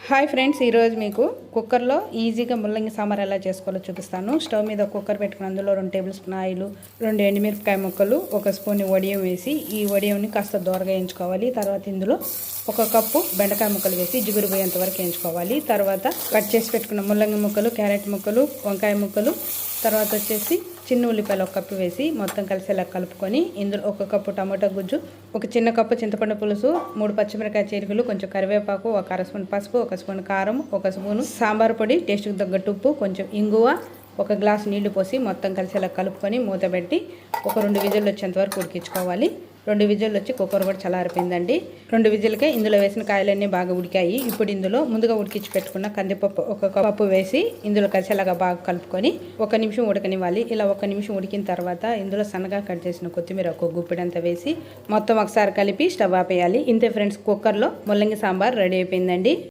Hi friends, ఈరోజు మీకు కుక్కర్లో ఈజీగా ముల్లంగి సాంబార్ ఎలా చేసుకోవాలో చూపిస్తాను. స్టవ్ మీద కుక్కర్ పెట్టుకుని అందులో 2 టేబుల్ స్పూన్ ఆయిల్, 2 ఎండుమిరపకాయ ముక్కలు, 1 స్పూన్ వడియం వేసి ఈ వడియంని కాస్త దోరగా వేయించుకోవాలి. తర్వాత ఇందులో 1 కప్పు బెండకాయ ముక్కలు వేసి జిగురు పోయేంత వరకు వేయించుకోవాలి. తర్వాత కట్ చేసి పెట్టుకున్న ముల్లంగి ముక్కలు, క్యారెట్ ముక్కలు, వంకాయ ముక్కలు, తర్వాత వచ్చేసి చిన్న ఉల్లిపాయలు 1 కప్పు వేసి మొత్తం కలిసేలా కలుపుకొని ఇందులో 1 కప్పు టమాటా గుజ్జు, 1 చిన్న కప్పు చింతపండు పులుసు, 3 పచ్చిమిరకాయ చీలికలు, కొంచెం కరివేపాకు, 1 అర స్పూన్ పసుపు, 1 స్పూన్ కారం, 1 స్పూను సాంబార్ పొడి, టేస్ట్కి తగ్గట్టు ఉప్పు, కొంచెం ఇంగువ, 1 గ్లాసు నీళ్లు పోసి మొత్తం కలిసేలా కలుపుకొని మూత పెట్టి 2 విజిల్లు వచ్చేంత వరకు ఉడికించుకోవాలి. 2 విజిల్లు వచ్చి కుక్కర్ కూడా చల్లారిపోయిందండి. 2 విజిల్కే ఇందులో వేసిన కాయలన్నీ బాగా ఉడికాయి. ఇప్పుడు ఇందులో ముందుగా ఉడికించి పెట్టుకున్న కందిపప్పు 1 కప్పు వేసి ఇందులో కలిసేలాగా బాగా కలుపుకొని 1 నిమిషం ఉడకనివ్వాలి. ఇలా 1 నిమిషం ఉడికిన తర్వాత ఇందులో సన్నగా కట్ చేసిన కొత్తిమీర 1 గుప్పెడంతా వేసి మొత్తం ఒకసారి కలిపి స్టవ్ ఆపేయాలి. ఇంతే ఫ్రెండ్స్, కుక్కర్లో ముల్లంగి సాంబార్ రెడీ అయిపోయిందండి.